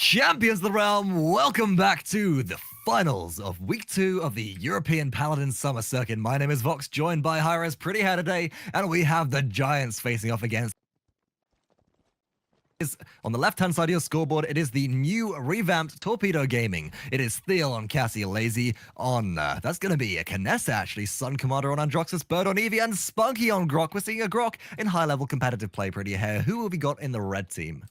Champions of the Realm, welcome back to the finals of week 2 of the European Paladins Summer Circuit. My name is Vox, joined by Hi-Rez Pretty Hair today, and we have the Giants facing off against. On the left-hand side of your scoreboard, it is the new revamped Torpedo Gaming. It is Thiel on Cassie, Laizy on, that's going to be a KAgemitsu actually, SunCommander on Androxus, PERDO on Eevee, and spunkki on Grok. We're seeing a Grok in high-level competitive play, Pretty Hair. Who have we got in the red team?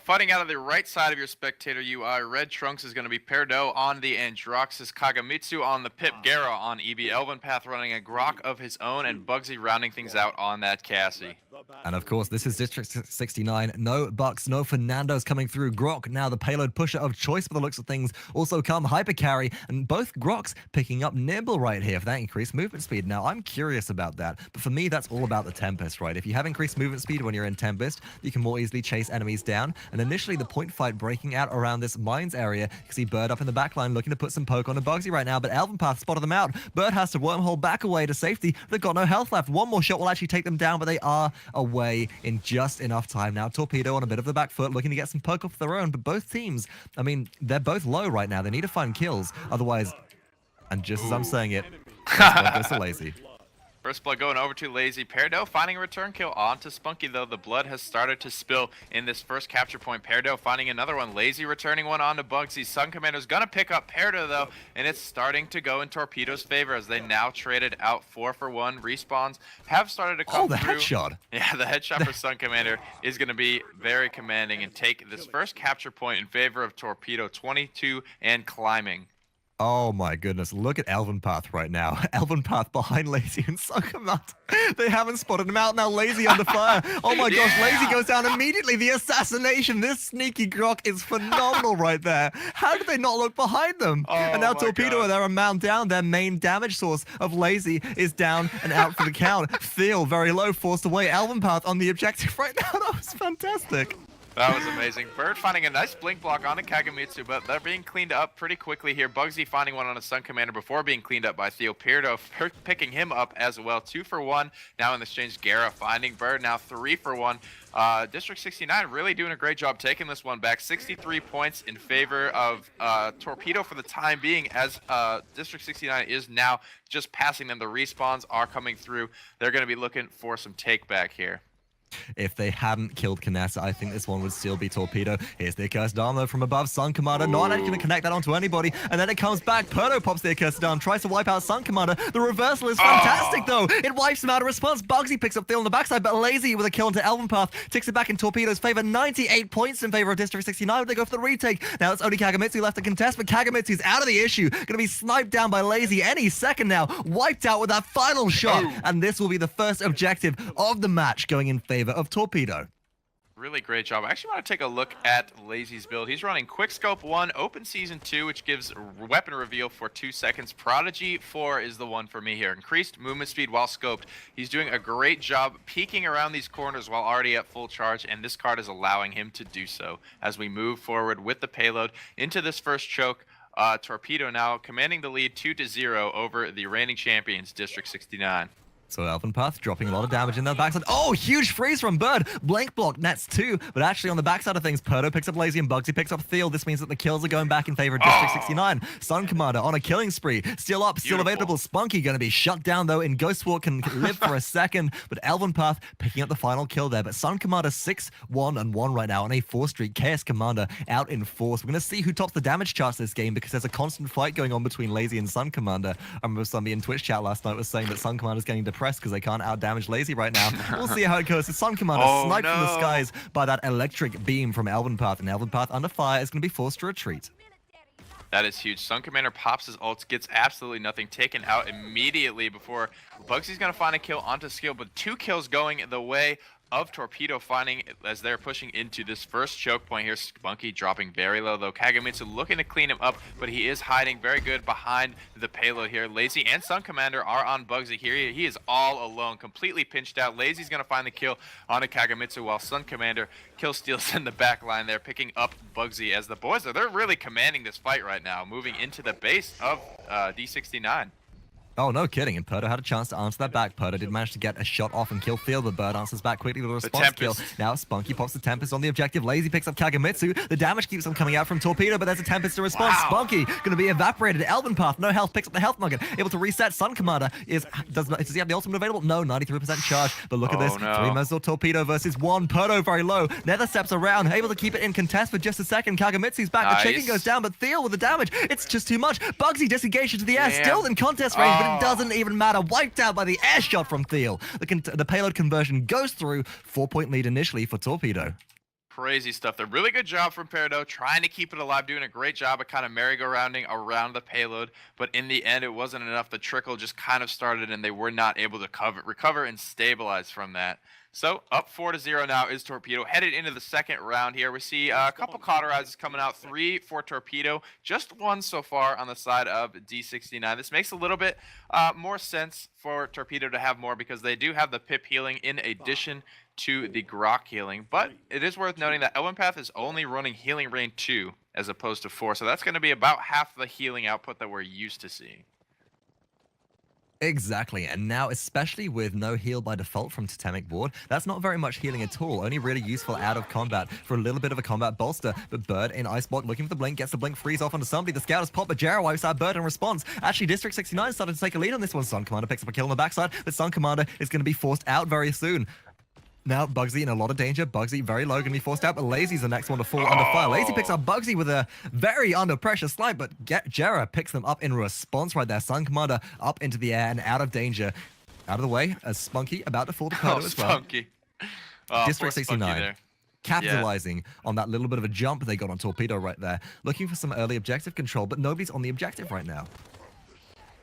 Fighting out of the right side of your spectator UI, Red Trunks is going to be PERDO on the Androxus, KAgemitsu on the Pip, gerrah on Eevee, eLvenpath running a Grok of his own, and bugzy rounding things out on that Cassie. And of course, this is District 69. No Bucks, no Fernando's coming through. Grok, now the payload pusher of choice by the looks of things. Also come Hyper Carry, and both Groks picking up Nibble right here for that increased movement speed. Now, I'm curious about that, but for me, that's all about the Tempest, right? If you have increased movement speed when you're in Tempest, you can more easily chase enemies down. And initially, the point fight breaking out around this mines area. You can see Bird up in the backline looking to put some poke on a bugzy right now, but eLvenpath spotted them out. Bird has to wormhole back away to safety. They've got no health left. One more shot will actually take them down, but they are away in just enough time. Now, Torpedo on a bit of the back foot, looking to get some poke off their own, but both teams, I mean, they're both low right now. They need to find kills. Otherwise, and just as I'm saying it, goes to Laizy. First blood going over to Laizy. PERDO finding a return kill onto spunkki, though the blood has started to spill in this first capture point. PERDO finding another one. Laizy returning one onto bugzy. SunCommander's gonna pick up PERDO though, and it's starting to go in Torpedo's favor as they now traded out 4-for-1. Respawns have started to come through. Headshot. Yeah, the headshot for SunCommander is gonna be very commanding and take this first capture point in favor of Torpedo, 22 and climbing. Oh my goodness, look at eLvenpath right now. eLvenpath behind Laizy and SunCommander. They haven't spotted him out now. Laizy under fire. Oh my gosh, Laizy goes down immediately. The assassination. This sneaky Grok is phenomenal right there. How did they not look behind them? Oh, and now Torpedo, they're a mount down. Their main damage source of Laizy is down and out for the count. Thiel very low, forced away. eLvenpath on the objective right now. That was fantastic. That was amazing. Bird finding a nice blink block on a KAgemitsu, but they're being cleaned up pretty quickly here. Bugzy finding one on a SunCommander before being cleaned up by Thiel. PERDO picking him up as well. 2-for-1. Now in the exchange, gerrah finding Bird. Now 3-for-1. District 69 really doing a great job taking this one back. 63 points in favor of Torpedo for the time being, as District 69 is now just passing them. The respawns are coming through. They're going to be looking for some take back here. If they hadn't killed KAgemitsu, I think this one would still be Torpedo. Here's the accursed arm though from above. SunCommander not going to connect that onto anybody, and then it comes back. PERDO pops the accursed arm, tries to wipe out SunCommander. The reversal is fantastic though. It wipes him out of response. Bugzy picks up Thiel on the backside, but Laizy with a kill into eLvenpath takes it back in Torpedo's favor. 98 points in favor of District 69. They go for the retake. Now it's only KAgemitsu left to contest, but KAgemitsu's out of the issue. Going to be sniped down by Laizy any second now. Wiped out with that final shot, and this will be the first objective of the match going in favor of Torpedo. Really great job. I actually want to take a look at Laizy's build. He's running Quickscope 1, Open Season 2, which gives weapon reveal for 2 seconds. Prodigy 4 is the one for me here. Increased movement speed while scoped. He's doing a great job peeking around these corners while already at full charge, and this card is allowing him to do so as we move forward with the payload into this first choke. Torpedo now commanding the lead 2-0 over the reigning champions, District 69. So eLvenpath dropping a lot of damage in the backside. Oh, huge freeze from Bird. Blank block nets 2, but actually on the backside of things, PERDO picks up Laizy and Bugzy picks up Thiel. This means that the kills are going back in favor of District 69. SunCommander on a killing spree. Still up, still available. Spunkki going to be shut down though. In Ghost Walk can live for a second, but eLvenpath picking up the final kill there. But SunCommander 6-1-1 right now on a 4 streak. Chaos Commander out in force. We're going to see who tops the damage charts this game because there's a constant fight going on between Laizy and SunCommander. I remember somebody in Twitch chat last night was saying that SunCommander's getting depressed because they can't out-damage Laizy right now. We'll see how it goes. The SunCommander sniped from the skies by that electric beam from eLvenpath, and eLvenpath under fire is going to be forced to retreat. That is huge. SunCommander pops his ults, gets absolutely nothing, taken out immediately before Bugsy's going to find a kill onto skill, but 2 kills going the way of Torpedo, finding as they're pushing into this first choke point here. Spunkki dropping very low though. KAgemitsu looking to clean him up, but he is hiding very good behind the payload here. Laizy and SunCommander are on Bugzy here. He is all alone, completely pinched out. Laizy's gonna find the kill on a KAgemitsu while SunCommander kill steals in the back line there, picking up Bugzy as the boys they're really commanding this fight right now, moving into the base of D69. Oh, no kidding. And PERDO had a chance to answer that back. PERDO did manage to get a shot off and kill Thiel, but Bird answers back quickly with a response kill. Now spunkki pops the Tempest on the objective. Laizy picks up KAgemitsu. The damage keeps on coming out from Torpedo, but there's a Tempest to respond. Wow. spunkki going to be evaporated. eLvenpath, no health, picks up the health nugget. Able to reset. SunCommander does he have the ultimate available? No, 93% charge. But look at this. No. 3 members of Torpedo versus 1. PERDO very low. Nether steps around, able to keep it in contest for just a second. KAgemitsu's back. Nice. The chicken goes down, but Thiel with the damage. It's just too much. bugzy disengaged into the air, still in contest range, but it doesn't even matter. Wiped out by the air shot from Thiel. The payload conversion goes through. 4-point lead initially for Torpedo. Crazy stuff. A really good job from PERDO, trying to keep it alive, doing a great job of kind of merry-go-rounding around the payload, but in the end, it wasn't enough. The trickle just kind of started, and they were not able to recover and stabilize from that. So, up 4-0 now is Torpedo. Headed into the second round here. We see a couple cauterizes coming out. 3 for Torpedo. Just 1 so far on the side of D69. This makes a little bit more sense for Torpedo to have more because they do have the pip healing in addition to the grok healing. But it is worth noting that eLvenpath is only running healing rain 2 as opposed to 4. So that's going to be about half the healing output that we're used to seeing. Exactly, and now especially with no heal by default from Totemic Ward, that's not very much healing at all, only really useful out of combat for a little bit of a combat bolster. But Bird in Ice Block looking for the blink, gets the blink freeze off onto somebody. The scout has popped, but gerrah wipes out Bird in response. Actually, District 69 started to take a lead on this one. SunCommander picks up a kill on the backside, but SunCommander is going to be forced out very soon. Now, bugzy in a lot of danger. bugzy very low, going to be forced out, but Laizy's the next one to fall under fire. Laizy picks up bugzy with a very under pressure slide, but gerrah picks them up in response right there. SunCommander up into the air and out of danger. Out of the way, as spunkki about to fall to PERDO as well. spunkki. District 69. Capitalizing on that little bit of a jump they got on Torpedo right there. Looking for some early objective control, but nobody's on the objective right now.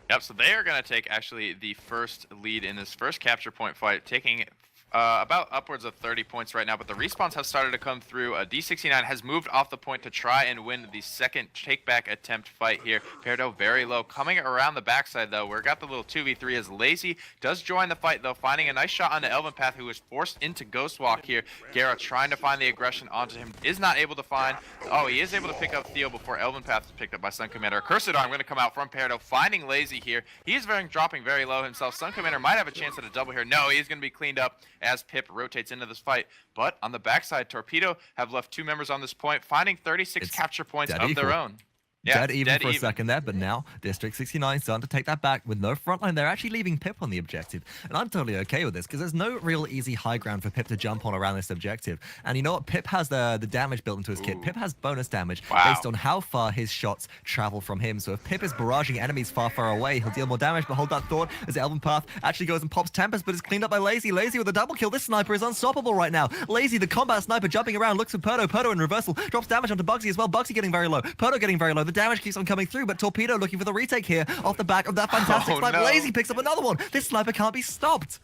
Yep, so they are going to take actually the first lead in this first capture point fight, taking about upwards of 30 points right now, but the respawns have started to come through. D69 has moved off the point to try and win the second take-back attempt fight here. PERDO very low. Coming around the backside, though, we've got the little 2v3 as Laizy does join the fight, though, finding a nice shot onto eLvenpath, who was forced into Ghost Walk here. gerrah trying to find the aggression onto him. Is not able to find... Oh, he is able to pick up Thiel before eLvenpath is picked up by SunCommander. Cursed Arm going to come out from PERDO, finding Laizy here. He is dropping very low himself. SunCommander might have a chance at a double here. No, he's going to be cleaned up as Pip rotates into this fight. But on the backside, Torpedo have left 2 members on this point, finding 36 capture points of their own. Yeah, dead even for a second there, but now District 69 starting to take that back with no frontline. They're actually leaving Pip on the objective, and I'm totally okay with this because there's no real easy high ground for Pip to jump on around this objective. And you know what? Pip has the damage built into his kit. Pip has bonus damage based on how far his shots travel from him. So if Pip is barraging enemies far away, he'll deal more damage. But hold that thought as eLvenpath actually goes and pops Tempest, but is cleaned up by Laizy. Laizy with a double kill. This sniper is unstoppable right now. Laizy, the combat sniper, jumping around, looks for PERDO. PERDO in reversal drops damage onto bugzy as well. bugzy getting very low. PERDO getting very low. The damage keeps on coming through, but Torpedo looking for the retake here off the back of that fantastic sniper. Laizy picks up another one. This sniper can't be stopped.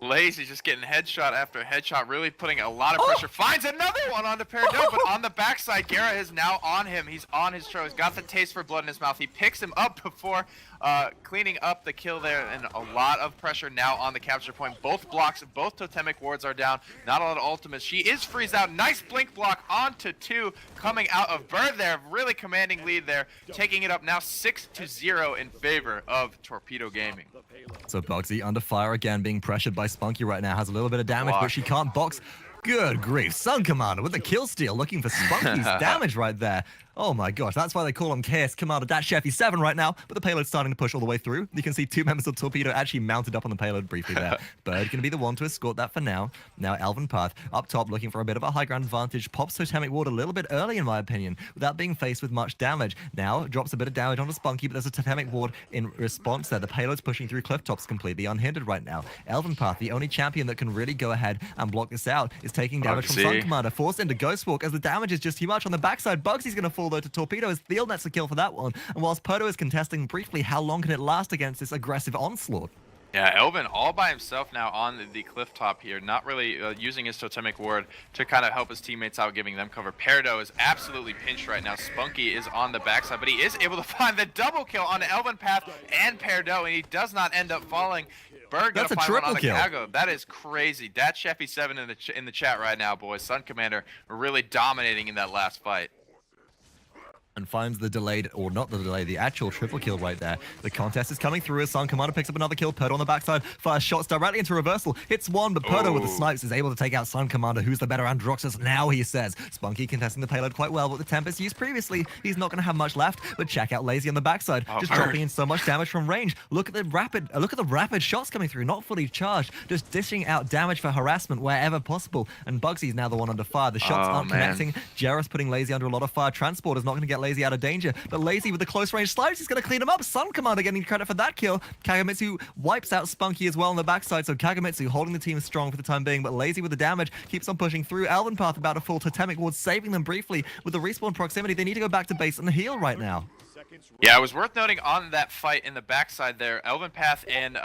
Laizy just getting headshot after headshot, really putting a lot of pressure. Finds another one onto PERDO, but on the backside, gerrah is now on him. He's on his trail. He's got the taste for blood in his mouth. He picks him up before cleaning up the kill there, and a lot of pressure now on the capture point. Both blocks, both totemic wards are down. Not a lot of ultimates. She is freeze out. Nice blink block onto 2 coming out of Bird there. Really commanding lead there, taking it up now 6-0 in favor of Torpedo Gaming. So bugzy under fire again, being pressured by spunkki right now. Has a little bit of damage, but she can't box. Good grief. SunCommander with the kill steal, looking for spunkki's damage right there. Oh my gosh, that's why they call him KS Commander -7 right now, but the payload's starting to push all the way through. You can see 2 members of Torpedo actually mounted up on the payload briefly there. Bird going to be the one to escort that for now. Now eLvenpath up top looking for a bit of a high ground advantage. Pops Totemic Ward a little bit early in my opinion, without being faced with much damage. Now drops a bit of damage onto spunkki, but there's a Totemic Ward in response there. The payload's pushing through cliff tops completely unhindered right now. eLvenpath, the only champion that can really go ahead and block this out, is taking damage from SunCommander, forced into Ghost Walk as the damage is just too much on the backside. bugzy's going to fall though to Torpedo as Thiel nets the kill for that one. And whilst PERDO is contesting briefly, how long can it last against this aggressive onslaught? Yeah, eLven all by himself now on the cliff top here, not really using his totemic ward to kind of help his teammates out, giving them cover. PERDO is absolutely pinched right now. spunkki is on the backside, but he is able to find the double kill on eLvenpath and PERDO, and he does not end up falling. Bird gonna find one on the KAGO. That is crazy. That's Sheffy7 in the chat right now, boys. SunCommander really dominating in that last fight. and finds the delayed, or not the delay, the actual triple kill right there. The contest is coming through as SunCommander picks up another kill. PERDO on the backside fires shots directly into reversal. Hits one, but PERDO with the snipes is able to take out SunCommander, who's the better Androxus now, he says. spunkki contesting the payload quite well, but the Tempest used previously, he's not going to have much left. But check out Laizy on the backside, just dropping in so much damage from range. Look at the rapid shots coming through, not fully charged, just dishing out damage for harassment wherever possible. And bugzy's now the one under fire. The shots aren't connecting. Gerrah's putting Laizy under a lot of fire. Transport is not going to get Laizy out of danger, but Laizy with the close range slides, he's going to clean him up. SunCommander getting credit for that kill. KAgemitsu wipes out spunkki as well on the backside, so KAgemitsu holding the team strong for the time being, but Laizy with the damage keeps on pushing through. eLvenpath about to fall. Totemic ward saving them briefly with the respawn proximity. They need to go back to base and heal right now. Yeah, it was worth noting on that fight in the backside there, eLvenpath and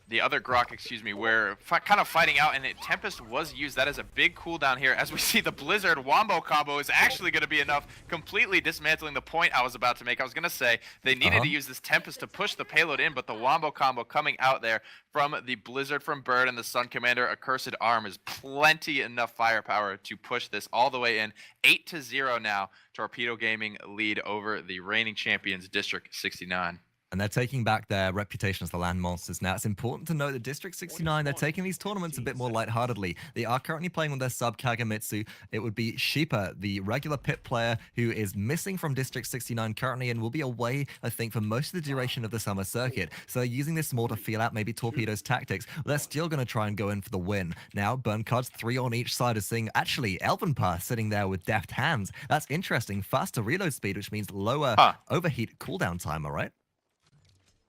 the other Grok, excuse me, were kind of fighting out, and Tempest was used. That is a big cooldown here. As we see, the Blizzard Wombo combo is actually going to be enough, completely dismantling the point I was about to make. I was going to say they needed to use this Tempest to push the payload in, but the Wombo combo coming out there from the Blizzard from Bird and the SunCommander Accursed Arm is plenty enough firepower to push this all the way in. 8-0 now. Torpedo Gaming lead over the reigning champions, District 69. And they're taking back their reputation as the land monsters. Now, it's important to note that District 69, they're taking these tournaments a bit more lightheartedly. They are currently playing with their sub KAgemitsu. It would be Sheepa, the regular pit player who is missing from District 69 currently and will be away, I think, for most of the duration of the summer circuit. So they're using this more to feel out maybe Torpedo's tactics. They're still going to try and go in for the win. Now, burn cards 3 on each side is seeing actually eLvenpath sitting there with deft hands. That's interesting. Faster reload speed, which means lower overheat cooldown time, all right?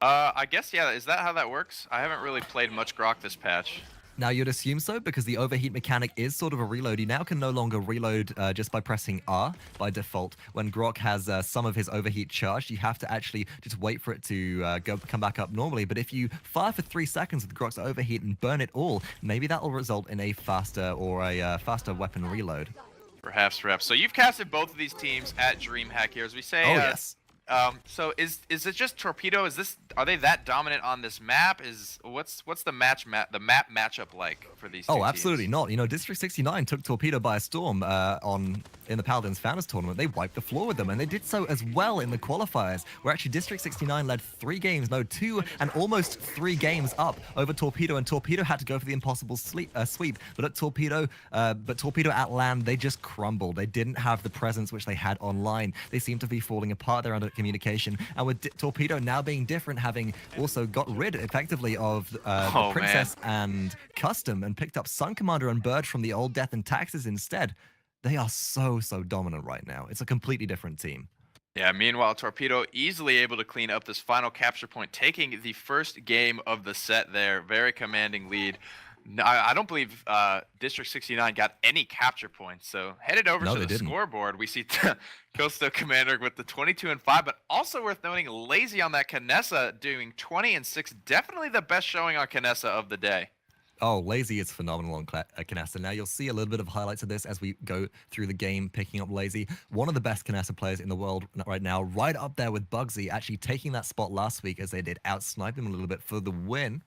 I guess, yeah. Is that how that works? I haven't really played much Grok this patch. Now, you'd assume so, because the overheat mechanic is sort of a reload. You now can no longer reload just by pressing R by default. When Grok has some of his overheat charged, you have to actually just wait for it to come back up normally. But if you fire for 3 seconds with Grok's overheat and burn it all, maybe that will result in a faster faster weapon reload. Perhaps. So you've casted both of these teams at DreamHack here, as we say. Oh, yes. So is it just Torpedo? Are they that dominant on this map? What's the map matchup like for these two teams? Absolutely not. You know, District 69 took Torpedo by a storm in the Paladins Founders Tournament. They wiped the floor with them, and they did so as well in the qualifiers, where actually District 69 led 2 and almost 3 games up over Torpedo, and Torpedo had to go for the impossible sweep. But at Torpedo at land, they just crumbled. They didn't have the presence which they had online. They seemed to be falling apart there under communication, and with Torpedo now being different, having also got rid effectively of the Princess and Custom and picked up SunCommander and Bird from the old Death and Taxes instead. They are so dominant right now. It's a completely different team. Yeah, meanwhile, Torpedo easily able to clean up this final capture point, taking the first game of the set there. Very commanding lead. I don't believe District 69 got any capture points, so headed over to the scoreboard. We see Coastal Commander with the 22-5, but also worth noting, Laizy on that Kinessa doing 20-6. Definitely the best showing on Kinessa of the day. Oh, Laizy is phenomenal on Kinessa. Now, you'll see a little bit of highlights of this as we go through the game, picking up Laizy. One of the best Kinessa players in the world right now, right up there with bugzy, actually taking that spot last week as they did outsnipe him a little bit for the win.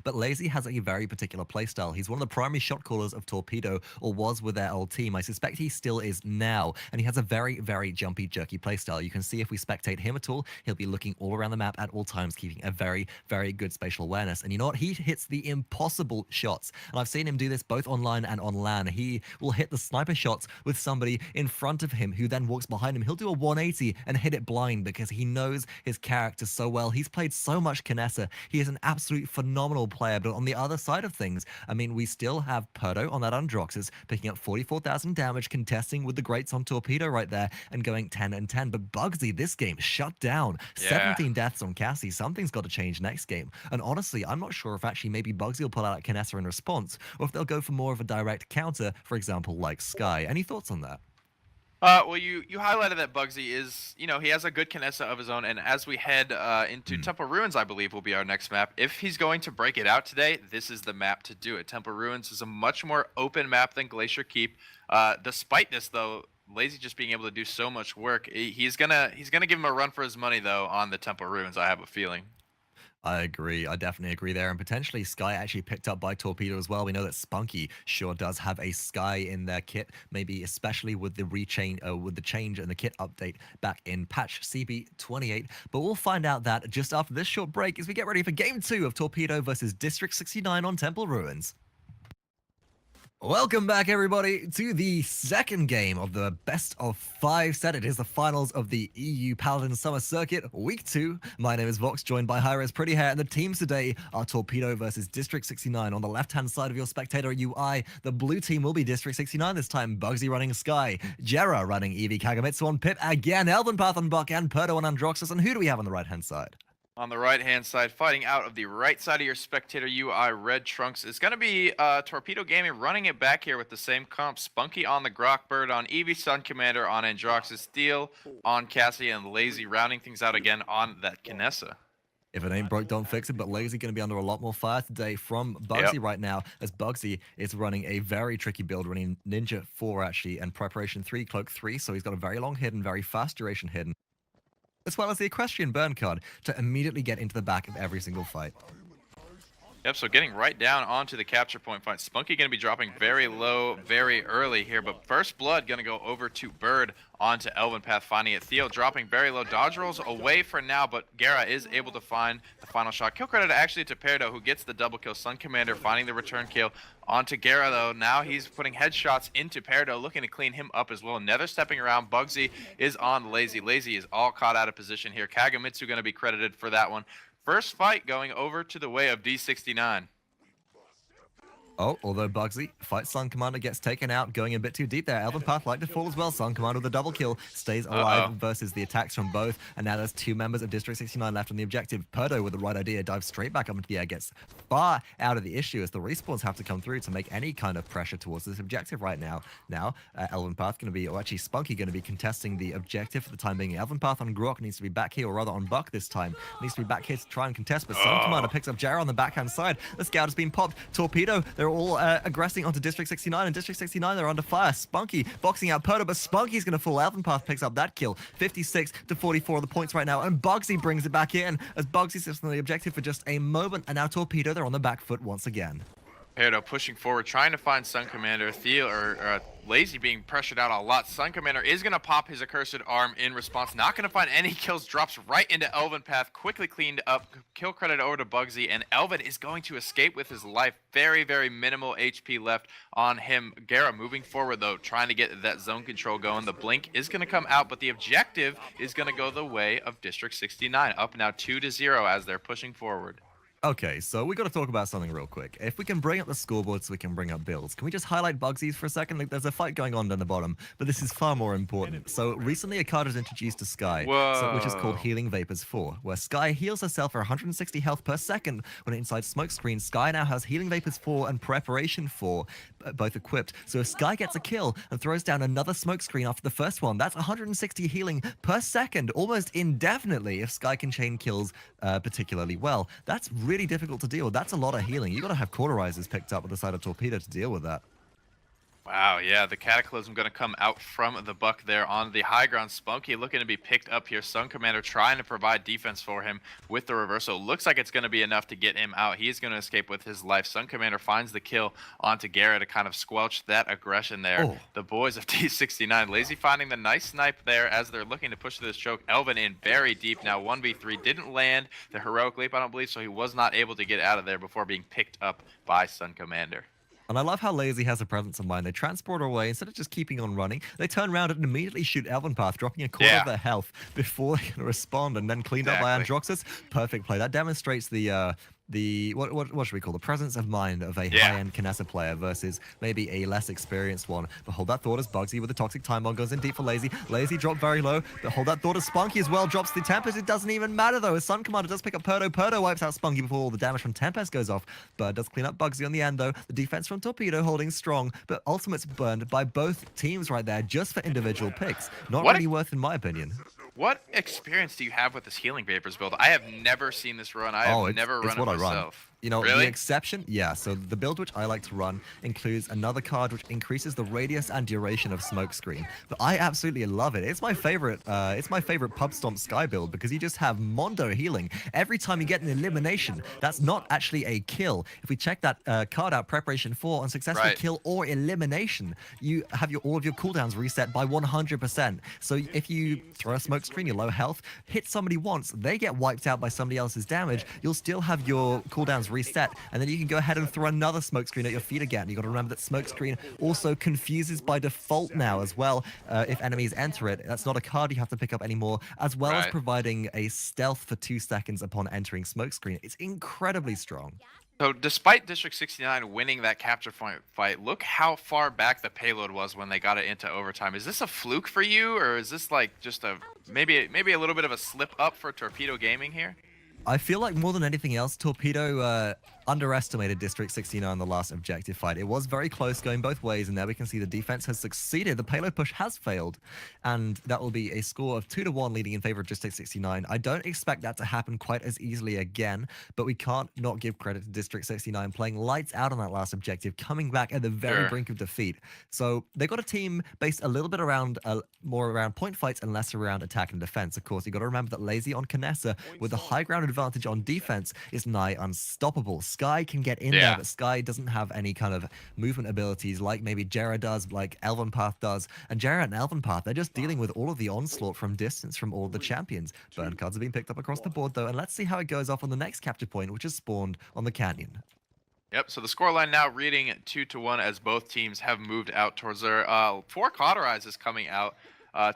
But Laizy has a very particular playstyle. He's one of the primary shot callers of Torpedo, or was with their old team. I suspect he still is now, and he has a very jumpy, jerky playstyle. You can see if we spectate him at all, he'll be looking all around the map at all times, keeping a very good spatial awareness. And you know what? He hits the impossible shots, and I've seen him do this both online and on LAN. He will hit the sniper shots with somebody in front of him who then walks behind him. He'll do a 180 and hit it blind because he knows his character so well. He's played so much Kinessa. He is an absolute phenomenal player. But on the other side of things, I mean, we still have PERDO on that Androxus picking up 44,000 damage, contesting with the greats on Torpedo right there and going 10-10. But bugzy this game shut down. 17 deaths on Cassie. Something's got to change next game. And honestly, I'm not sure if actually maybe bugzy will pull out Kinessa in response, or if they'll go for more of a direct counter, for example, like Sky. Any thoughts on that? Well, you highlighted that bugzy is, you know, he has a good Kinessa of his own, and as we head into Temple Ruins, I believe will be our next map. If he's going to break it out today, this is the map to do it. Temple Ruins is a much more open map than Glacier Keep. Despite this, though, Laizy just being able to do so much work, he's gonna give him a run for his money though on the Temple Ruins. I have a feeling. I agree. I definitely agree there. And potentially Sky actually picked up by Torpedo as well. We know that spunkki sure does have a Sky in their kit, maybe especially with the with the change and the kit update back in patch CB28. But we'll find out that just after this short break as we get ready for game 2 of Torpedo versus District 69 on Temple Ruins. Welcome back, everybody, to the second game of the best of 5 set. It is the finals of the EU Paladins Summer Circuit, Week 2. My name is Vox, joined by Hi-Rez Pretty Hair, and the teams today are Torpedo versus District 69. On the left-hand side of your spectator UI, the blue team will be District 69 this time. Bugzy running Sky, Gerrah running KAgemitsu on Pip, again ELvenpath on Buck, and PERDO on Androxus. And who do we have on the right-hand side? On the right-hand side, fighting out of the right side of your spectator UI, Red Trunks, is going to be Torpedo Gaming running it back here with the same comp. Spunkki on the Grok Bird, on SunCommander, on Androxus, Thiel on Cassie, and Laizy rounding things out again on that Kinessa. If it ain't broke, don't fix it. But Laizy going to be under a lot more fire today from Bugzy right now, as Bugzy is running a very tricky build, running Ninja 4 actually, and Preparation 3, Cloak 3. So he's got a very long hidden, very fast duration hidden, as well as the Equestrian Burn card to immediately get into the back of every single fight. Yep, so getting right down onto the capture point fight. Spunkki going to be dropping very low, very early here, but First Blood going to go over to Bird onto eLvenpath, finding it. Thiel dropping very low. Dodge rolls away for now, but gerrah is able to find the final shot. Kill credit actually to PERDO, who gets the double kill. SunCommander finding the return kill onto gerrah, though. Now he's putting headshots into PERDO, looking to clean him up as well. Nether stepping around. Bugzy is on Laizy. Laizy is all caught out of position here. KAgemitsu going to be credited for that one. First fight going over to the way of D69. Oh, although Bugzy fights SunCommander, gets taken out, going a bit too deep there. ELvenpath like to fall as well. SunCommander with a double kill, stays alive versus the attacks from both. And now there's 2 members of District 69 left on the objective. PERDO with the right idea, dives straight back up into the air, gets far out of the issue as the respawns have to come through to make any kind of pressure towards this objective right now. Now, ELvenpath going to be, or actually Spunkki going to be contesting the objective for the time being. ELvenpath on Grok needs to be back here, or rather on Buck this time. Needs to be back here to try and contest, but SunCommander picks up gerrah on the backhand side. The scout has been popped. Torpedo, they're all aggressing onto District 69, and District 69, they're under fire. Spunkki boxing out PERDO, but Spunkki's going to fall. ELvenpath picks up that kill. 56 to 44 of the points right now, and Bugzy brings it back in as Bugzy sits on the objective for just a moment, and now Torpedo, they're on the back foot once again. PERDO pushing forward, trying to find SunCommander. Thiel, or Laizy being pressured out a lot. SunCommander is going to pop his accursed arm in response. Not going to find any kills. Drops right into eLvenpath. Quickly cleaned up. Kill credit over to Bugzy. And Elven is going to escape with his life. Very, very minimal HP left on him. gerrah moving forward, though, trying to get that zone control going. The blink is going to come out, but the objective is going to go the way of District 69. Up now 2-0 as they're pushing forward. Okay, so we got to talk about something real quick. If we can bring up the scoreboard so we can bring up builds, can we just highlight Bugzy's for a second? Like, there's a fight going on down the bottom, but this is far more important. So recently a card was introduced to Sky, which is called Healing Vapors 4, where Sky heals herself for 160 health per second when inside smoke screen. Sky now has Healing Vapors 4 and Preparation 4, both equipped. So if Sky gets a kill and throws down another smoke screen after the first one, that's 160 healing per second, almost indefinitely, if Sky can chain kills particularly well. That's really difficult to deal with. That's a lot of healing. You got to have cauterizers picked up with the side of Torpedo to deal with that. Wow, yeah, the Cataclysm going to come out from the Buck there on the high ground. Spunkki looking to be picked up here. SunCommander trying to provide defense for him with the reversal. Looks like it's going to be enough to get him out. He's going to escape with his life. SunCommander finds the kill onto gerrah to kind of squelch that aggression there. The boys of D69. Laizy finding the nice snipe there as they're looking to push this choke. Elven in very deep now. 1v3 didn't land the heroic leap, I don't believe, so he was not able to get out of there before being picked up by SunCommander. And I love how Laizy has a presence of mind. They transport her away. Instead of just keeping on running, they turn around and immediately shoot ELvenpath, dropping a quarter of their health before they can respond, and then cleaned up by Androxus. Perfect play. That demonstrates the what should we call the presence of mind of a high-end Kinessa player versus maybe a less experienced one. But hold that thought as Bugzy with the toxic time bomb goes in deep for Laizy. Laizy dropped very low, but hold that thought as Spunkki as well drops the Tempest. It doesn't even matter though, as SunCommander does pick up PERDO. PERDO wipes out Spunkki before all the damage from Tempest goes off. Bird does clean up Bugzy on the end though. The defense from Torpedo holding strong, but Ultimate's burned by both teams right there just for individual picks. Not really worth in my opinion. What experience do you have with this Healing Vapors build? I have never seen this run. I have never run it myself. You know, Really? the exception, yeah, so the build which I like to run includes another card which increases the radius and duration of smokescreen. But I absolutely love it. It's my favorite pub stomp sky build because you just have Mondo healing. Every time you get an elimination, that's not actually a kill. If we check that card out, preparation 4, on successful kill or elimination, you have all of your cooldowns reset by 100%. So if you throw a smokescreen, you're low health, hit somebody once, they get wiped out by somebody else's damage, you'll still have your cooldowns reset, and then you can go ahead and throw another smokescreen at your feet again. You got to remember that smokescreen also confuses by default now as well. If enemies enter it, that's not a card you have to pick up anymore, as well as providing a stealth for 2 seconds upon entering smokescreen. It's incredibly strong. So despite District 69 winning that capture point fight, look how far back the payload was when they got it into overtime. Is this a fluke for you, or is this like just a maybe a little bit of a slip up for Torpedo Gaming here? I feel like more than anything else, Torpedo underestimated District 69 in the last objective fight. It was very close, going both ways, and there we can see the defense has succeeded. The payload push has failed, and that will be a score of 2-1 leading in favor of District 69. I don't expect that to happen quite as easily again, but we can't not give credit to District 69 playing lights out on that last objective, coming back at the very brink of defeat. So they got a team based a little bit around, more around point fights and less around attack and defense. Of course, you got to remember that Laizy on Kinessa, with the high ground advantage on defense, is nigh unstoppable. Sky can get in there, but Sky doesn't have any kind of movement abilities like maybe Gerrah does, like eLvenpath does. And Gerrah and eLvenpath, they're just dealing with all of the onslaught from distance from all the champions. Burn cards have been picked up across the board though, and let's see how it goes off on the next capture point, which is spawned on the canyon. Yep, so the scoreline now reading 2-1 as both teams have moved out towards their 4 cauterizes coming out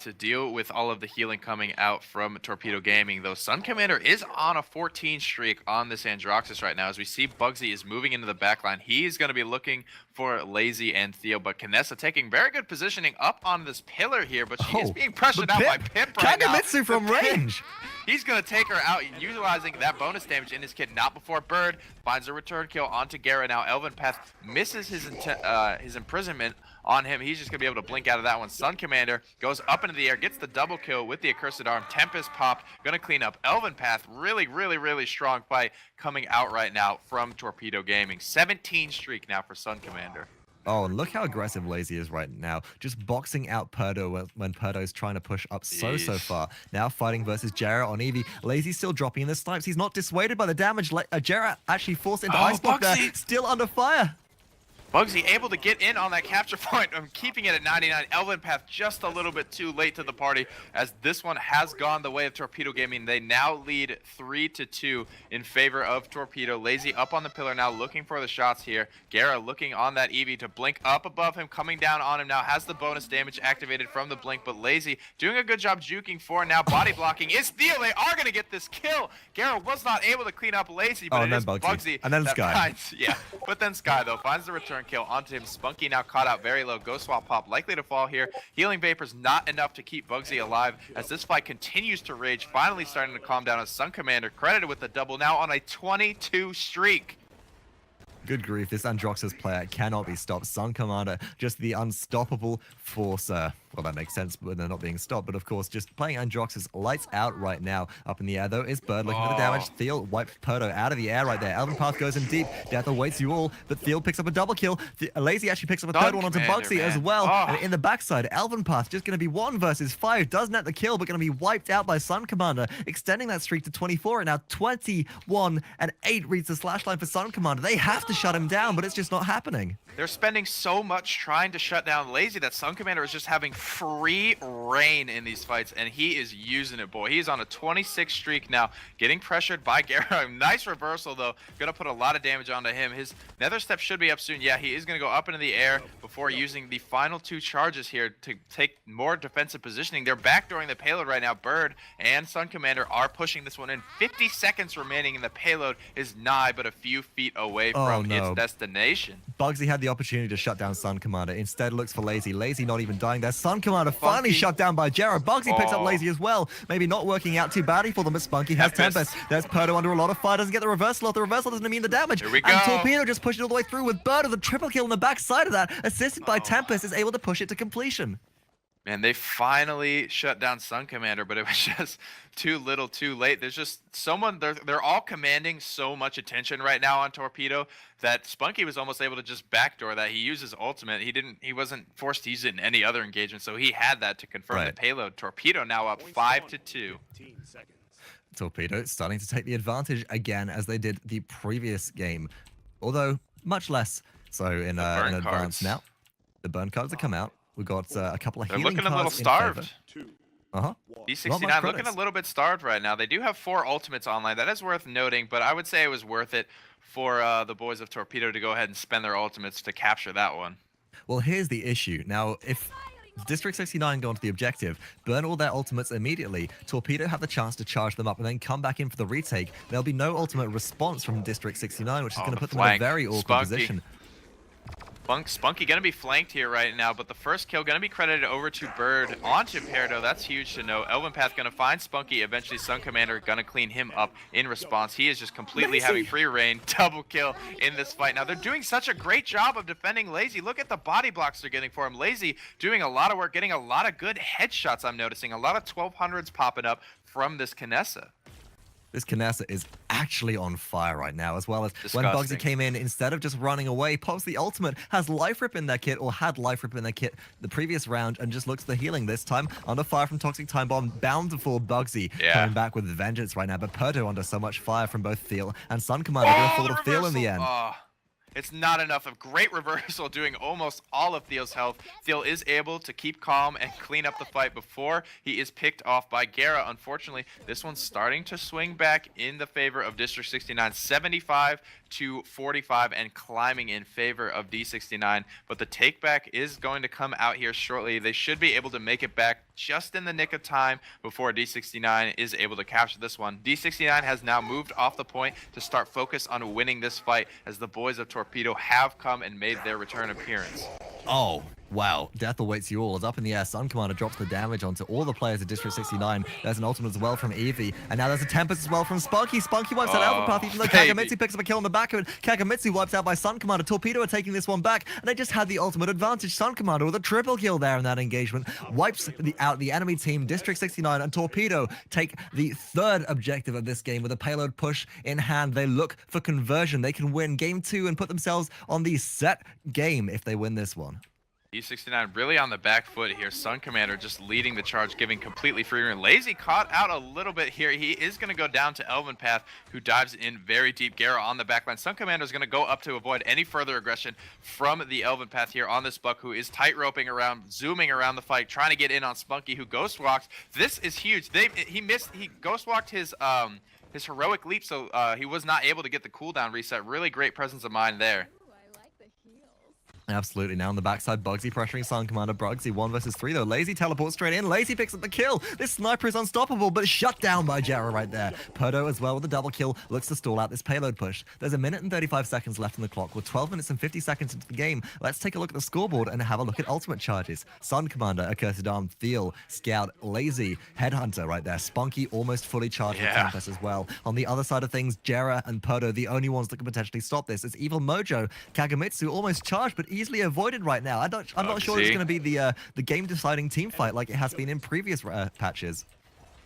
to deal with all of the healing coming out from Torpedo Gaming, though SunCommander is on a 14 streak on this Androxus right now. As we see, bugzy is moving into the backline. He's going to be looking for Laizy and Thiel, but Kinessa taking very good positioning up on this pillar here, but she is being pressured out by Pip right now. KAgemitsu from range! He's going to take her out, utilizing that bonus damage in his kit. Not before Bird finds a return kill onto gerrah. Now eLvenpath misses his imprisonment on him. He's just going to be able to blink out of that one. SunCommander goes up into the air, gets the double kill with the accursed arm. Tempest popped, going to clean up eLvenpath. Really strong fight coming out right now from Torpedo Gaming. 17 streak now for SunCommander. Oh, and look how aggressive Laizy is right now. Just boxing out PERDO when PERDO's trying to push up so far. Now fighting versus gerrah on Eevee. Laizy's still dropping in the snipes. He's not dissuaded by the damage. gerrah actually forced into Ice Block there. Still under fire. bugzy able to get in on that capture point. I'm keeping it at 99. eLvenpath just a little bit too late to the party, as this one has gone the way of Torpedo Gaming. They now lead 3-2 in favor of Torpedo. Laizy up on the pillar now, looking for the shots here. gerrah looking on that Eevee to blink up above him, coming down on him now. Has the bonus damage activated from the blink, but Laizy doing a good job juking for now. Body blocking is Thiel. They are going to get this kill. gerrah was not able to clean up Laizy, but it is bugzy. And then Sky. But then Sky, though, finds the return kill onto him. spunkki now caught out very low. Ghost Swap pop likely to fall here. Healing Vapor's not enough to keep bugzy alive as this fight continues to rage. Finally starting to calm down as SunCommander credited with the double, now on a 22 streak. Good grief, this Androxus player cannot be stopped. SunCommander, just the unstoppable force. Well, that makes sense when they're not being stopped, but of course, just playing Androxus lights out right now. Up in the air, though, is Bird looking for the damage. Thiel wipes PERDO out of the air right there. eLvenpath goes in deep. Death awaits you all, but Thiel picks up a double kill. Laizy actually picks up a third one onto bugzy as well. And in the backside, eLvenpath just going to be 1 versus 5. Does net the kill, but going to be wiped out by SunCommander, extending that streak to 24. And now 21-8 reads the slash line for SunCommander. They have to shut him down, but it's just not happening. They're spending so much trying to shut down Laizy that SunCommander is just having free reign in these fights, and he is using it, boy. He's on a 26 streak now, getting pressured by gerrah. Nice reversal, though. Gonna put a lot of damage onto him. His nether step should be up soon. Yeah, he is gonna go up into the air before using the final 2 charges here to take more defensive positioning. They're backdooring the payload right now. Bird and SunCommander are pushing this one in. 50 seconds remaining, and the payload is nigh but a few feet away from its destination. Bugzy had the opportunity to shut down SunCommander. Instead looks for Laizy. Laizy not even dying there. SunCommander finally shut down by gerrah. Bugzy picks up Laizy as well. Maybe not working out too badly for them, but spunkki has Tempest. There's PERDO under a lot of fire. Doesn't get the reversal off. The reversal doesn't mean the damage. Here we go. And Torpedo just pushed it all the way through with Bird of the triple kill on the back side of that. Assisted by Tempest, is able to push it to completion. Man, they finally shut down SunCommander, but it was just too little too late. There's just someone, they're all commanding so much attention right now on Torpedo that spunkki was almost able to just backdoor that. He uses ultimate. He wasn't forced to use it in any other engagement, so he had that to confirm the payload. Torpedo now up 5-2. Torpedo starting to take the advantage again as they did the previous game, although much less so in advance now. The burn cards have come out. We've got a couple of healing cards. They're looking a little starved. D69 looking a little bit starved right now. They do have 4 ultimates online. That is worth noting, but I would say it was worth it for the boys of Torpedo to go ahead and spend their ultimates to capture that one. Well, here's the issue. Now, if District 69 go onto the objective, burn all their ultimates immediately, Torpedo have the chance to charge them up and then come back in for the retake. There'll be no ultimate response from District 69, which is going to put them in a very awkward position. spunkki going to be flanked here right now, but the first kill going to be credited over to Bird onto PERDO. That's huge to know. eLvenpath going to find spunkki. Eventually, SunCommander going to clean him up in response. He is just completely having free reign. Double kill in this fight. Now, they're doing such a great job of defending Laizy. Look at the body blocks they're getting for him. Laizy doing a lot of work, getting a lot of good headshots, I'm noticing. A lot of 1200s popping up from this Kinessa. This Kinessa is actually on fire right now, as well as Disgusting. when bugzy came in, instead of just running away, pops the ultimate, has life rip in their kit, or had life rip in their kit the previous round, and just looks the healing this time. Under fire from Toxic Time Bomb, bound to fall bugzy, coming back with vengeance right now, but PERDO under so much fire from both Thiel and SunCommander, gonna fall to Thiel in the end. It's not enough. A great reversal doing almost all of Thiel's health. Thiel is able to keep calm and clean up the fight before he is picked off by gerrah. Unfortunately, this one's starting to swing back in the favor of District 69, 75 to 45, and climbing in favor of D69. But the takeback is going to come out here shortly. They should be able to make it back just in the nick of time before D69 is able to capture this one. D69 has now moved off the point to start focus on winning this fight, as the boys of Torpedo have come and made their return appearance. Oh, wow. Death awaits you all. It's up in the air. SunCommander drops the damage onto all the players of District 69. There's an ultimate as well from Eevee. And now there's a Tempest as well from spunkki. spunkki wipes out eLvenpath, even though KAgemitsu picks up a kill on the back of it. KAgemitsu wipes out by SunCommander. Torpedo are taking this one back, and they just had the ultimate advantage. SunCommander with a triple kill there in that engagement. Wipes out the enemy team. District 69 and Torpedo take the third objective of this game with a payload push in hand. They look for conversion. They can win game 2 and put themselves on the set game if they win this one. D69 really on the back foot here. SunCommander just leading the charge, giving completely free reign. Laizy caught out a little bit here. He is going to go down to eLvenpath, who dives in very deep. gerrah on the backline. SunCommander is going to go up to avoid any further aggression from the eLvenpath here on this buck, who is tight roping around, zooming around the fight, trying to get in on spunkki, who ghost walks. This is huge. He ghost walked his heroic leap, so he was not able to get the cooldown reset. Really great presence of mind there. Absolutely. Now on the backside, bugzy pressuring SunCommander. bugzy 1 versus 3 though. Laizy teleports straight in. Laizy picks up the kill. This sniper is unstoppable, but shut down by gerrah right there. PERDO as well with a double kill looks to stall out this payload push. There's 1 minute and 35 seconds left on the clock. We're 12 minutes and 50 seconds into the game. Let's take a look at the scoreboard and have a look at ultimate charges. SunCommander, Accursed Arm, Thiel, Scout, Laizy, Headhunter right there. spunkki almost fully charged with Tempest as well. On the other side of things, gerrah and PERDO, the only ones that can potentially stop this. It's Evil Mojo. KAgemitsu almost charged, but easily avoided right now. I'm not sure it's going to be the game-deciding team fight like it has been in previous patches.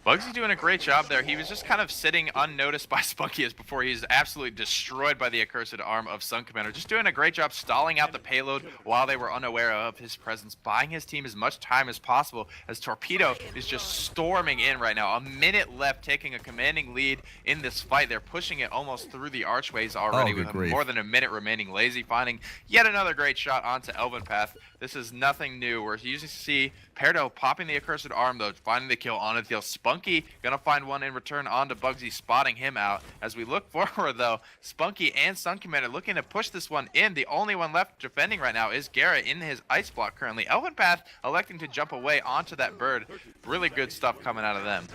bugzy doing a great job there. He was just kind of sitting unnoticed by spunkki as before he's absolutely destroyed by the accursed arm of SunCommander. Just doing a great job stalling out the payload while they were unaware of his presence, buying his team as much time as possible, as Torpedo is just storming in right now. 1 minute left, taking a commanding lead in this fight. They're pushing it almost through the archways already with more than 1 minute remaining. Laizy finding yet another great shot onto eLvenpath. This is nothing new. We're usually see PERDO popping the accursed arm though, finding the kill on Thiel. spunkki gonna find one in return onto bugzy, spotting him out. As we look forward though, spunkki and SunCommander looking to push this one in. The only one left defending right now is gerrah in his ice block currently. eLvenpath electing to jump away onto that bird. Really good stuff coming out of them.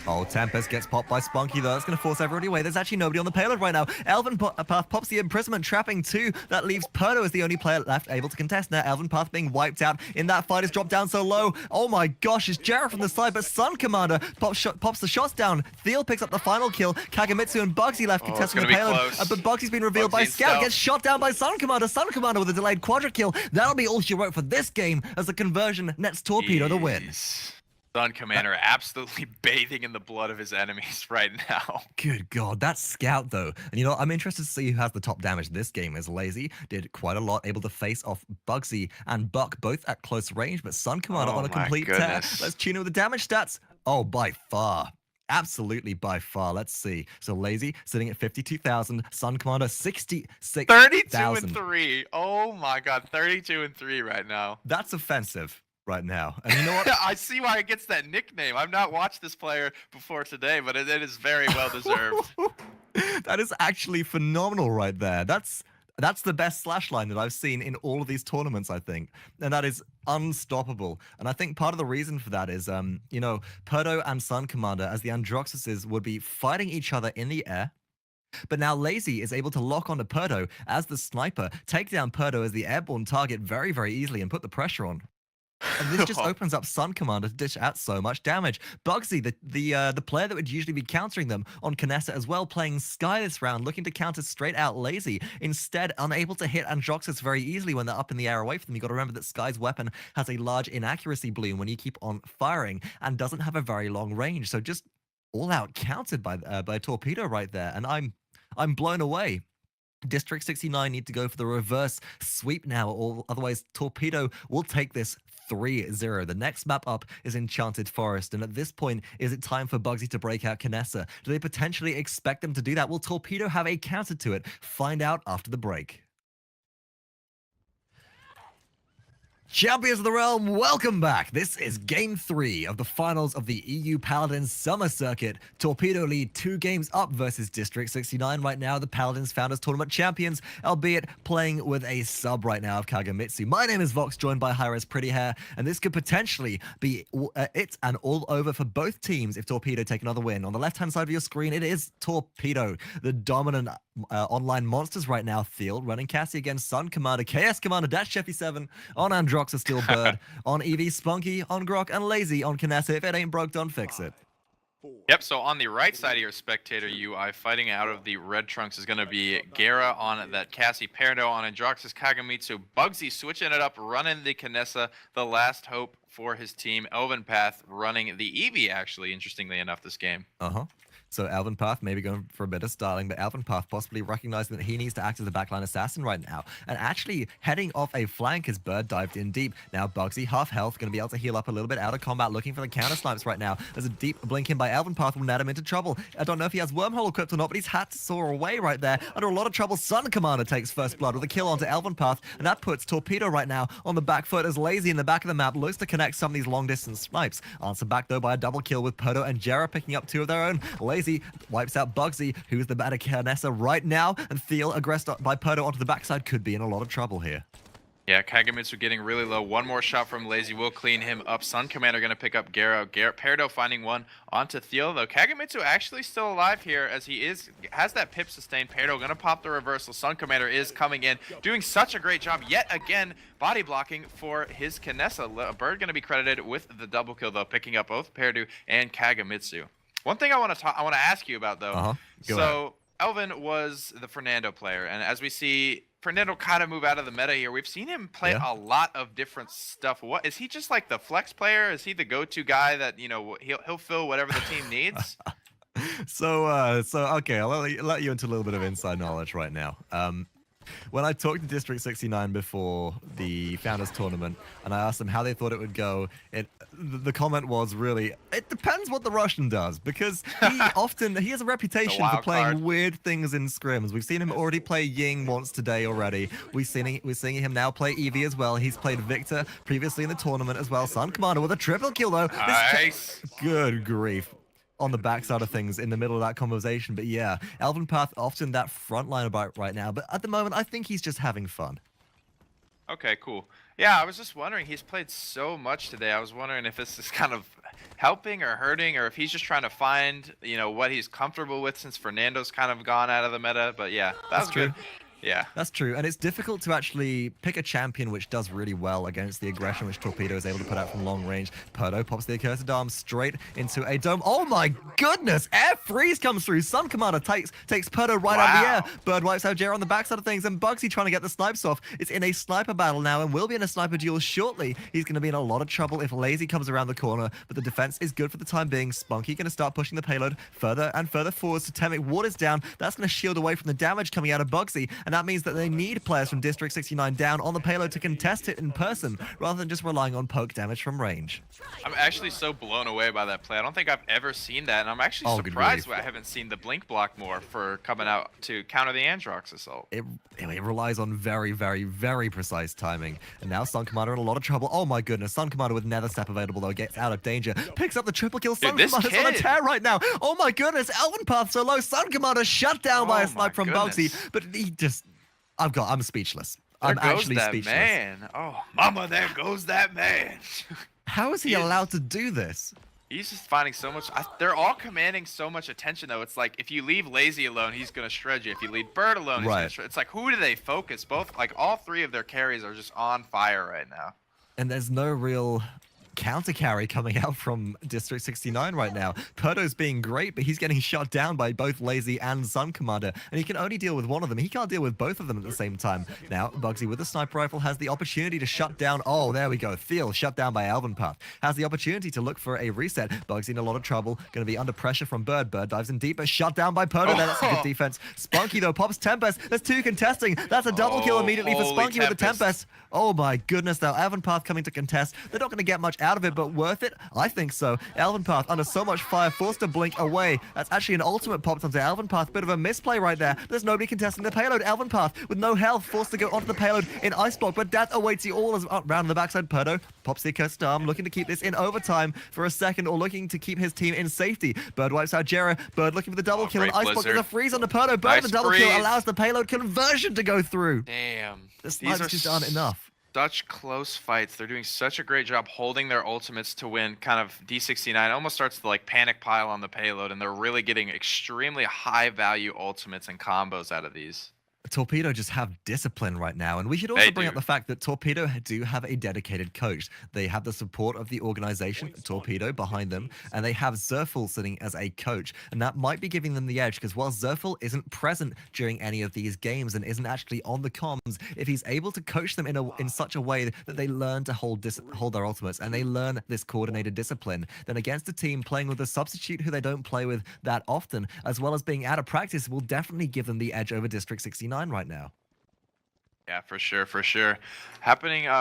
Oh, Tempest gets popped by Spunkki, though. That's going to force everybody away. There's actually nobody on the payload right now. eLvenpath pops the imprisonment, trapping 2. That leaves PERDO as the only player left able to contest. Now, eLvenpath being wiped out in that fight has dropped down so low. Oh my gosh, it's gerrah from the side, but SunCommander pops the shots down. Thiel picks up the final kill. KAgemitsu and bugzy left contesting the payload. But bugzy's been revealed by Scout, gets shot down by SunCommander. SunCommander with a delayed quadra kill. That'll be all she wrote for this game as the conversion nets Torpedo the win. SunCommander absolutely bathing in the blood of his enemies right now. Good God, that's Scout though. And you know, I'm interested to see who has the top damage this game, as Laizy did quite a lot, able to face off bugzy and Buck both at close range, but SunCommander on a complete tear. Let's tune in with the damage stats. Oh, by far. Absolutely by far. Let's see. So Laizy sitting at 52,000, SunCommander 66,000. 32 and 3. Oh my God, 32 and 3 right now. That's offensive right now. And you know what? I see why it gets that nickname. I've not watched this player before today, but it is very well deserved. That is actually phenomenal right there. That's the best slash line that I've seen in all of these tournaments, I think. And that is unstoppable. And I think part of the reason for that is, you know, PERDO and SunCommander, as the Androxuses, would be fighting each other in the air. But now Laizy is able to lock onto PERDO as the sniper, take down PERDO as the airborne target very, very easily and put the pressure on. And this just opens up SunCommander to dish out so much damage. bugzy, the player that would usually be countering them on Kinessa as well, playing Skye this round, looking to counter straight out Laizy. Instead, unable to hit Androxus very easily when they're up in the air away from them. You got to remember that Skye's weapon has a large inaccuracy bloom when you keep on firing and doesn't have a very long range. So just all out countered by Torpedo right there. And I'm blown away. District 69 need to go for the reverse sweep now, or otherwise Torpedo will take this 3-0. The next map up is Enchanted Forest, and at this point, is it time for bugzy to break out Kinessa? Do they potentially expect them to do that? Will Torpedo have a counter to it? Find out after the break. Champions of the Realm, welcome back. This is Game 3 of the finals of the EU Paladins Summer Circuit. Torpedo lead 2 games up versus District 69 right now. The Paladins Founders Tournament champions, albeit playing with a sub right now of KAgemitsu. My name is Vox, joined by Hi-Rez Pretty Hair, and this could potentially be it and all over for both teams if Torpedo take another win. On the left-hand side of your screen, it is Torpedo, the dominant online monsters right now. Thiel running Cassie against SunCommander, KS Commander, Dash Cheffy 7 on Androx, Steel Bird on EV, Spunkki on Grok, and Laizy on Kinessa. If it ain't broke, don't fix it. Yep, so on the right side of your spectator UI, fighting out of the red trunks is going to be gerrah on that Cassie, PERDO on Androxus, KAgemitsu, bugzy switching it up, running the Kinessa, the last hope for his team, eLvenpath running the EV, actually, interestingly enough, this game. So eLvenpath maybe going for a bit of styling, but eLvenpath possibly recognizing that he needs to act as a backline assassin right now, and actually heading off a flank as Bird dived in deep. Now bugzy, half health, going to be able to heal up a little bit out of combat, looking for the counter snipes right now. There's a deep blink in by eLvenpath will net him into trouble. I don't know if he has wormhole equipped or not, but he's had to soar away right there. Under a lot of trouble, SunCommander takes first blood with a kill onto eLvenpath, and that puts Torpedo right now on the back foot as Laizy in the back of the map looks to connect some of these long distance snipes. Answer back though by a double kill with PERDO and gerrah picking up 2 of their own. Laizy wipes out bugzy, who's the better Kinessa right now, and Thiel, aggressed by PERDO onto the backside, could be in a lot of trouble here. Yeah, KAgemitsu getting really low. One more shot from Laizy will clean him up. SunCommander going to pick up gerrah. PERDO finding one onto Thiel, though. KAgemitsu actually still alive here as he has that pip sustain. PERDO going to pop the reversal. SunCommander is coming in, doing such a great job yet again, body blocking for his Kinessa. Bird going to be credited with the double kill, though, picking up both PERDO and KAgemitsu. One thing I want to ask you about, though. Go ahead. eLven was the Fernando player, and as we see Fernando kind of move out of the meta here, we've seen him play a lot of different stuff. What is he, just like the flex player? Is he the go-to guy that, you know, he'll fill whatever the team needs? So okay, I'll let you into a little bit of inside knowledge right now. When I talked to District 69 before the Founders Tournament, and I asked them how they thought it would go, the comment was really, it depends what the Russian does, because he has a reputation for playing weird things in scrims. We've seen him already play Ying once today already. We're seeing him now play Eevee as well. He's played Victor previously in the tournament as well. SunCommander with a triple kill though. Nice. Good grief. On the backside of things in the middle of that conversation. But yeah, eLvenpath often that frontline about right now, but at the moment I think he's just having fun. Okay, cool. Yeah, I was just wondering, he's played so much today. I was wondering if this is kind of helping or hurting, or if he's just trying to find, you know, what he's comfortable with since Fernando's kind of gone out of the meta. But yeah, that was true. good. Yeah. That's true, and it's difficult to actually pick a champion which does really well against the aggression which Torpedo is able to put out from long range. PERDO pops the accursed arm straight into a dome. Oh my goodness! Air freeze comes through. SunCommander takes PERDO right out of the air. Bird wipes out gerrah on the backside of things, and bugzy trying to get the snipes off. It's in a sniper battle now, and will be in a sniper duel shortly. He's going to be in a lot of trouble if Laizy comes around the corner, but the defense is good for the time being. spunkki going to start pushing the payload further and further forwards. Totemic ward is down. That's going to shield away from the damage coming out of bugzy, and that means that they need players from District 69 down on the payload to contest it in person, rather than just relying on poke damage from range. I'm actually so blown away by that play. I don't think I've ever seen that, and I'm actually surprised I haven't seen the blink block more for coming out to counter the Androx assault. It relies on very, very, very precise timing. And now SunCommander in a lot of trouble. Oh my goodness, SunCommander with Nether Step available though, gets out of danger. Picks up the triple kill. SunCommander's on a tear right now. Oh my goodness, eLvenpath so low. SunCommander shut down by a snipe from bugzy, but he just... I'm speechless. I'm actually speechless. Man. Oh, mama, there goes that man. How is he allowed to do this? He's just finding so much. They're all commanding so much attention, though. It's like if you leave Laizy alone, he's gonna shred you. If you leave Bird alone, he's gonna shred. It's like, who do they focus? Both, like all three of their carries are just on fire right now. And there's no real counter carry coming out from District 69 right now. PERDO's being great, but he's getting shot down by both Laizy and SunCommander, and he can only deal with one of them. He can't deal with both of them at the same time. Now, bugzy with the sniper rifle has the opportunity to shut down... Oh, there we go. Thiel shut down by eLvenpath. Has the opportunity to look for a reset. Bugzy in a lot of trouble. Going to be under pressure from Bird. Bird dives in deeper. Shut down by PERDO. That's a good defense. spunkki, though, pops Tempest. There's two contesting. That's a double kill immediately for spunkki with the Tempest. Oh my goodness, though. eLvenpath coming to contest. They're not going to get much out of it, but worth it? I think so. eLvenpath under so much fire, forced to blink away. That's actually an ultimate popped onto eLvenpath. Bit of a misplay right there. There's nobody contesting the payload. eLvenpath with no health, forced to go onto the payload in Ice Block, but death awaits you all as round the backside. PERDO pops the accursed arm, looking to keep this in overtime for a second, or looking to keep his team in safety. Bird wipes out gerrah. Bird looking for the double kill, and Ice Block with a freeze on the PERDO. Bird with the double kill allows the payload conversion to go through. Damn. The snipers just aren't enough. Such close fights. They're doing such a great job holding their ultimates to win. Kind of D69 almost starts to like panic pile on the payload, and they're really getting extremely high value ultimates and combos out of these. Torpedo just have discipline right now, and we should also bring up the fact that Torpedo do have a dedicated coach. They have the support of the organization, Torpedo, behind them, and they have Zerful sitting as a coach, and that might be giving them the edge, because while Zerful isn't present during any of these games and isn't actually on the comms, if he's able to coach them in such a way that they learn to hold their ultimates and they learn this coordinated discipline, then against a team playing with a substitute who they don't play with that often, as well as being out of practice, will definitely give them the edge over District 69 right now. Yeah, for sure, for sure.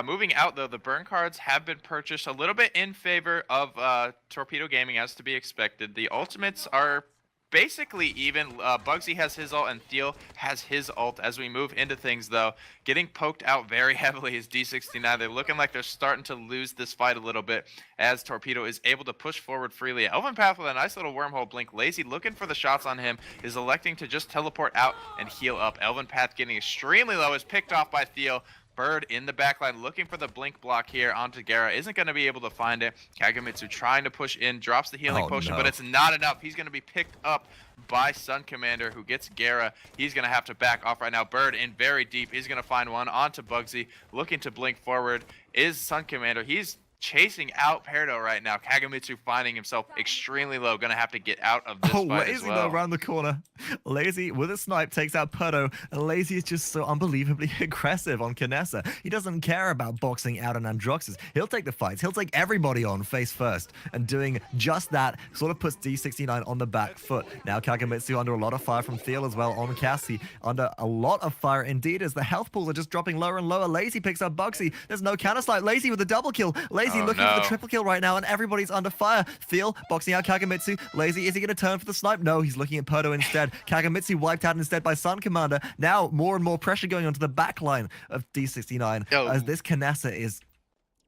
Moving out though, the burn cards have been purchased a little bit in favor of Torpedo Gaming, as to be expected. The ultimates are basically even. Bugzy has his ult and Thiel has his ult. As we move into things though, getting poked out very heavily is D69. They're looking like they're starting to lose this fight a little bit, as Torpedo is able to push forward freely. eLvenpath with a nice little wormhole blink. Laizy looking for the shots on him, is electing to just teleport out and heal up. eLvenpath getting extremely low, is picked off by Thiel. Bird in the backline looking for the blink block here onto gerrah. Isn't going to be able to find it. KAgemitsu trying to push in, drops the healing potion, but it's not enough. He's going to be picked up by SunCommander, who gets gerrah. He's going to have to back off right now. Bird in very deep. He's going to find one onto bugzy, looking to blink forward. Is SunCommander. He's chasing out PERDO right now. KAgemitsu finding himself extremely low. Gonna have to get out of this fight Laizy as well. though around the corner. Laizy with a snipe takes out PERDO, and Laizy is just so unbelievably aggressive on Kinessa. He doesn't care about boxing out an Androxus. He'll take the fights. He'll take everybody on face first, and doing just that sort of puts D69 on the back foot. Now KAgemitsu under a lot of fire from Thiel as well on Cassie. Under a lot of fire indeed, as the health pools are just dropping lower and lower. Laizy picks up bugzy. There's no counter snipe. Laizy with a double kill. Laizy looking for the triple kill right now, and everybody's under fire. Thiel boxing out KAgemitsu. Laizy, is he going to turn for the snipe? No, he's looking at PERDO instead. KAgemitsu wiped out instead by SunCommander. Now more and more pressure going onto the back line of D69 as this Kinessa is...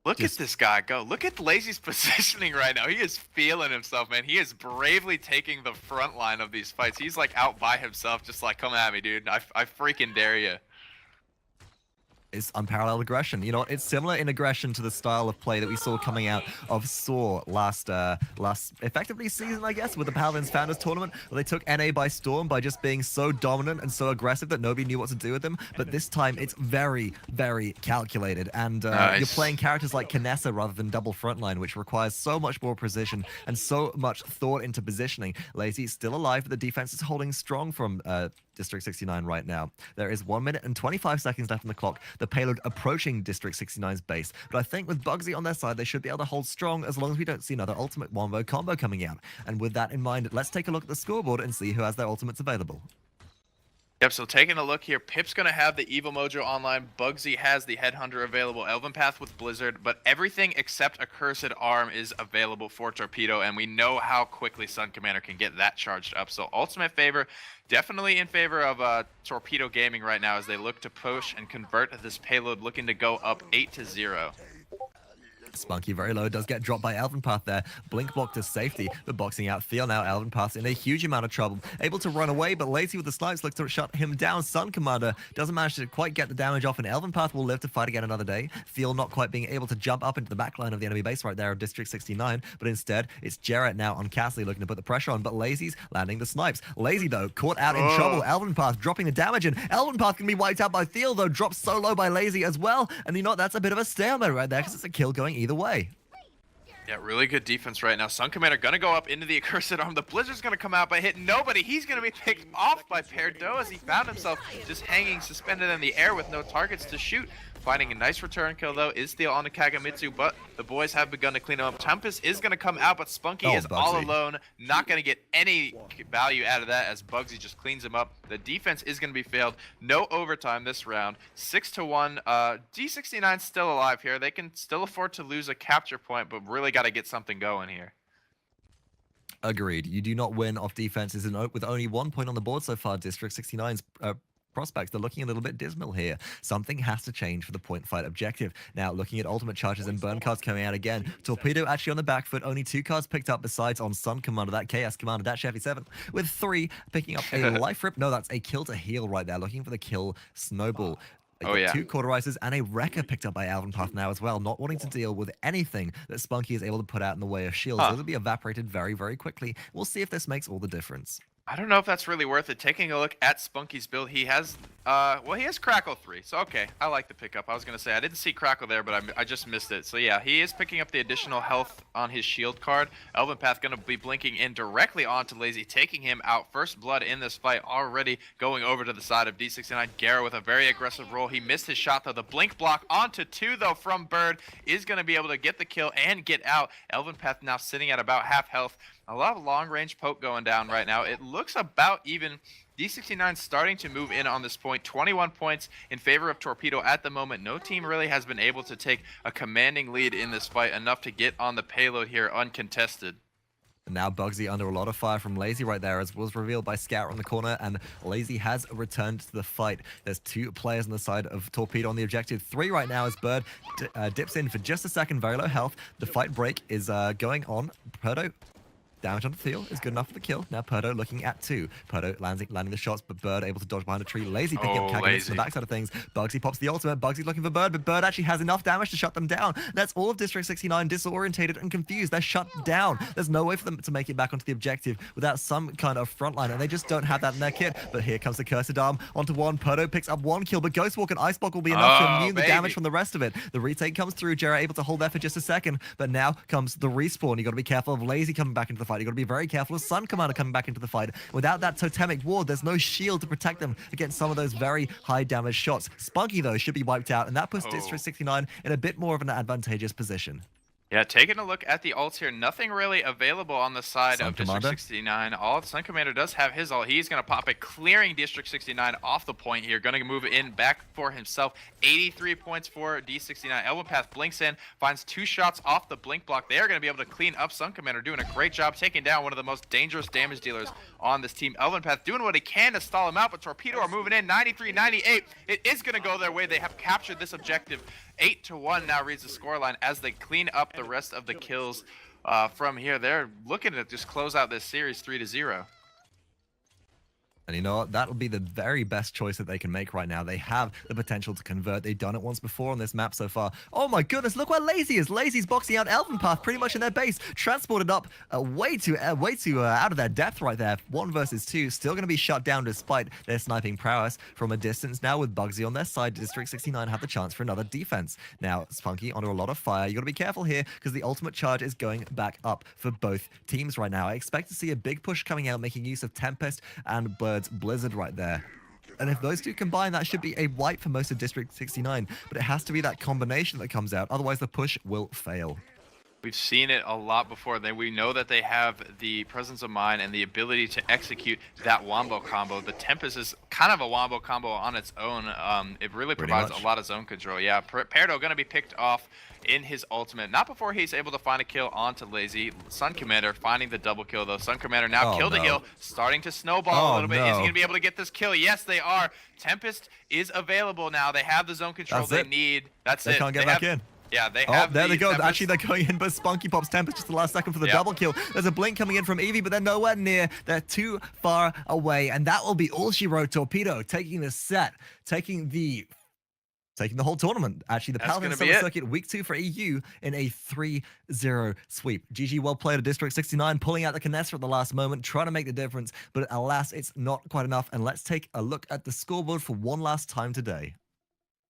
Look at this guy go. Look at Laizy's positioning right now. He is feeling himself, man. He is bravely taking the front line of these fights. He's like out by himself, just like, come at me, dude. I freaking dare you. It's unparalleled aggression. You know what? It's similar in aggression to the style of play that we saw coming out of Saw last effectively season, I guess, with the Paladins Founders Tournament, where they took NA by storm by just being so dominant and so aggressive that nobody knew what to do with them. But this time, it's very, very calculated, and you're playing characters like Kinessa rather than double frontline, which requires so much more precision and so much thought into positioning. Laizy still alive, but the defense is holding strong from District 69 right now. There is 1 minute and 25 seconds left on the clock. The payload approaching District 69's base. But I think with bugzy on their side, they should be able to hold strong as long as we don't see another ultimate wombo combo coming out. And with that in mind, let's take a look at the scoreboard and see who has their ultimates available. Yep, so taking a look here, Pip's going to have the Evil Mojo online, bugzy has the Headhunter available, eLvenpath with Blizzard, but everything except a Cursed Arm is available for Torpedo, and we know how quickly SunCommander can get that charged up. So ultimate favor, definitely in favor of Torpedo Gaming right now as they look to push and convert this payload, looking to go up 8-0. spunkki very low, does get dropped by eLvenpath there. Blink block to safety, but boxing out Thiel now. eLvenpath's in a huge amount of trouble. Able to run away, but Laizy with the snipes looks to shut him down. SunCommander doesn't manage to quite get the damage off, and eLvenpath will live to fight again another day. Thiel not quite being able to jump up into the backline of the enemy base right there of District 69, but instead it's gerrah now on Castley looking to put the pressure on, but Laizy's landing the snipes. Laizy though, caught out in trouble. eLvenpath dropping the damage, and eLvenpath can be wiped out by Thiel though, dropped so low by Laizy as well, and you know what, that's a bit of a stalemate right there because it's a kill going either way. Yeah, really good defense right now. SunCommander gonna go up into the Accursed Arm. The Blizzard's gonna come out by hitting nobody. He's gonna be picked off by PERDO as he found himself just hanging suspended in the air with no targets to shoot. Finding a nice return kill though is Thiel on the KAgemitsu, but the boys have begun to clean up. Tempest is gonna come out, but spunkki is all alone. Not gonna get any value out of that as bugzy just cleans him up. The defense is gonna be failed. No overtime this round. 6-1. D69 still alive here. They can still afford to lose a capture point, but really gotta get something going here. Agreed. You do not win off defenses with only 1 point on the board so far. District 69's prospects, they're looking a little bit dismal here. Something has to change for the point fight objective. Now, looking at ultimate charges and burn cards coming out again. Torpedo actually on the back foot, only 2 cards picked up besides on SunCommander, that KS Commander, that Chevy 7, with 3 picking up a life rip. No, that's a kill to heal right there, looking for the kill snowball. Oh, yeah. 2 cauterizers and a wrecker picked up by eLvenpath now as well, not wanting to deal with anything that spunkki is able to put out in the way of shields. Those will be evaporated very, very quickly. We'll see if this makes all the difference. I don't know if that's really worth it. Taking a look at spunkki's build, he has, well, he has Crackle 3, so okay, I like the pickup. I was going to say, I didn't see Crackle there, but I just missed it. So yeah, he is picking up the additional health on his shield card. eLvenpath going to be blinking in directly onto Laizy, taking him out. First blood in this fight already going over to the side of D69. gerrah with a very aggressive roll. He missed his shot though. The blink block onto 2 though from Bird is going to be able to get the kill and get out. eLvenpath now sitting at about half health. A lot of long-range poke going down right now. It looks about even. D69 starting to move in on this point. 21 points in favor of Torpedo at the moment. No team really has been able to take a commanding lead in this fight, enough to get on the payload here uncontested. And now bugzy under a lot of fire from Laizy right there, as was revealed by Scout on the corner, and Laizy has returned to the fight. There's 2 players on the side of Torpedo on the objective. 3 right now as Bird dips in for just a second, very low health. The fight break is going on. PERDO damage onto Thiel is good enough for the kill. Now PERDO looking at 2. PERDO landing the shots, but Bird able to dodge behind a tree. Laizy picking up KAgemitsu on the backside of things. Bugzy pops the ultimate. Bugzy looking for Bird, but Bird actually has enough damage to shut them down. That's all of District 69 disorientated and confused. They're shut down. There's no way for them to make it back onto the objective without some kind of frontline, and they just don't have that in their kit. But here comes the Cursed Arm onto 1. PERDO picks up 1 kill, but Ghostwalk and Iceblock will be enough to immune the damage from the rest of it. The retake comes through. gerrah able to hold there for just a second, but now comes the respawn. You got to be careful of Laizy coming back into the fight. You got to be very careful of SunCommander coming back into the fight. Without that totemic ward, there's no shield to protect them against some of those very high damage shots. spunkki though should be wiped out, and that puts District 69 in a bit more of an advantageous position. Yeah, taking a look at the ults here, nothing really available on the side of District 69. All SunCommander does have his ult. He's going to pop it, clearing District 69 off the point here. Going to move in back for himself. 83 points for D69. eLvenpath blinks in, finds 2 shots off the blink block. They are going to be able to clean up SunCommander, doing a great job taking down one of the most dangerous damage dealers on this team. eLvenpath doing what he can to stall him out, but Torpedo are moving in 93-98. It is going to go their way. They have captured this objective. 8-1 now reads the scoreline as they clean up the rest of the kills from here. They're looking to just close out this series 3-0. And you know what? That'll be the very best choice that they can make right now. They have the potential to convert. They've done it once before on this map so far. Oh my goodness, look where Laizy is. Laizy's boxing out eLvenpath pretty much in their base. Transported up way too out of their depth right there. 1 versus 2. Still going to be shut down despite their sniping prowess from a distance. Now with bugzy on their side, District 69 have the chance for another defense. Now, spunkki onto a lot of fire. You got to be careful here because the ultimate charge is going back up for both teams right now. I expect to see a big push coming out, making use of Tempest and Blizzard right there. And if those two combine, that should be a wipe for most of District 69. But it has to be that combination that comes out. Otherwise, the push will fail. We've seen it a lot before. We know that they have the presence of mind and the ability to execute that wombo combo. The Tempest is kind of a wombo combo on its own. It really provides a lot of zone control. Yeah, PERDO going to be picked off in his ultimate. Not before he's able to find a kill onto Laizy. SunCommander finding the double kill though. SunCommander now killed the heal, starting to snowball a little bit. Is he going to be able to get this kill? Yes, they are. Tempest is available now. They have the zone control they need. That's it. They can't get back in. Yeah, they have. There they go. Tempest. Actually, they're going in, but spunkki pops Tempest just the last second for the double kill. There's a blink coming in from Eevee, but they're nowhere near. They're too far away, and that will be all she wrote. Torpedo taking the set, taking the whole tournament. Actually, the Paladins Summer Circuit Week 2 for EU in a 3-0 sweep. GG, well played at District 69, pulling out the Canessa at the last moment, trying to make the difference, but alas, it's not quite enough. And let's take a look at the scoreboard for one last time today.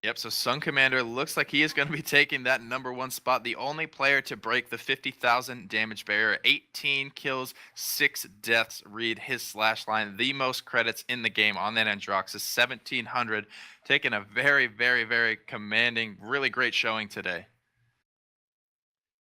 Yep, so SunCommander looks like he is going to be taking that #1 spot. The only player to break the 50,000 damage barrier. 18 kills, 6 deaths. Read his slash line. The most credits in the game on that Androxus. 1,700. Taking a very, very, very commanding, really great showing today.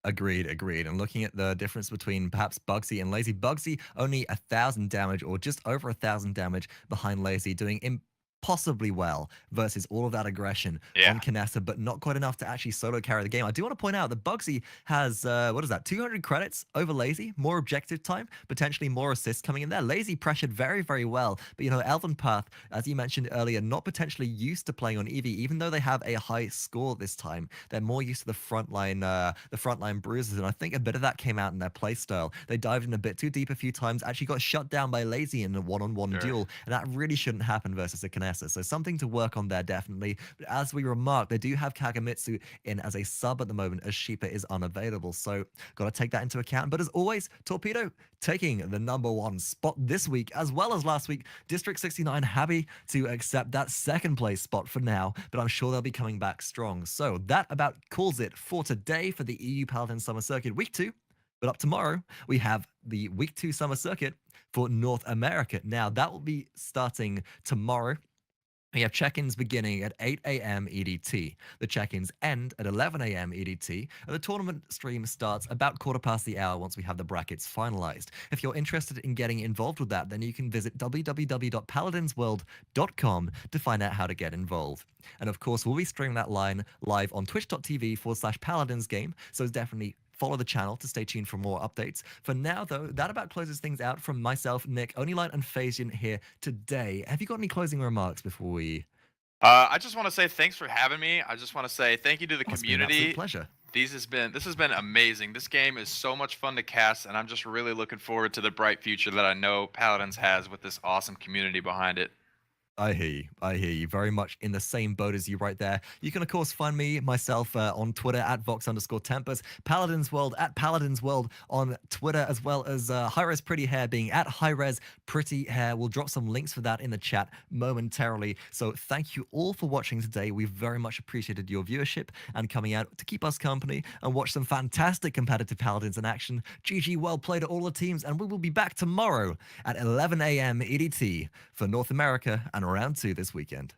Agreed. And looking at the difference between perhaps bugzy and Laizy. Bugzy only 1,000 damage or just over 1,000 damage behind Laizy, doing possibly well versus all of that aggression on Canessa, but not quite enough to actually solo carry the game. I do want to point out that bugzy has, 200 credits over Laizy, more objective time, potentially more assists coming in there. Laizy pressured very, very well, but eLvenpath, as you mentioned earlier, not potentially used to playing on Eevee, even though they have a high score this time. They're more used to the frontline bruises, and I think a bit of that came out in their playstyle. They dived in a bit too deep a few times, actually got shut down by Laizy in a one-on-one duel, and that really shouldn't happen versus a Canessa. So something to work on there, definitely. But as we remarked, they do have KAgemitsu in as a sub at the moment, as Sheepa is unavailable. So got to take that into account. But as always, Torpedo taking the #1 spot this week, as well as last week. District 69 happy to accept that 2nd place spot for now, but I'm sure they'll be coming back strong. So that about calls it for today for the EU Paladins Summer Circuit Week 2. But up tomorrow, we have the Week 2 Summer Circuit for North America. Now, that will be starting tomorrow. We have check-ins beginning at 8 a.m. EDT. The check-ins end at 11 a.m. EDT, and the tournament stream starts about 1:15 once we have the brackets finalized. If you're interested in getting involved with that, then you can visit www.paladinsworld.com to find out how to get involved. And of course, we'll be streaming that line live on twitch.tv/paladinsgame, so definitely follow the channel to stay tuned for more updates. For now, though, that about closes things out from myself, Nick, Onlylight, and Phasian here today. Have you got any closing remarks before we... I just want to say thanks for having me. I just want to say thank you to the community. It's been an absolute This pleasure. has been amazing. This game is so much fun to cast, and I'm just really looking forward to the bright future that I know Paladins has with this awesome community behind it. I hear you. Very much in the same boat as you right there. You can, of course, find myself on Twitter at Vox_Tempest, Paladins World at Paladins World on Twitter, as well as Hi-Rez Pretty Hair being at Hi-Rez Pretty Hair. We'll drop some links for that in the chat momentarily. So thank you all for watching today. We very much appreciated your viewership and coming out to keep us company and watch some fantastic competitive Paladins in action. GG, well played to all the teams, and we will be back tomorrow at 11 a.m. EDT for North America and round 2 this weekend.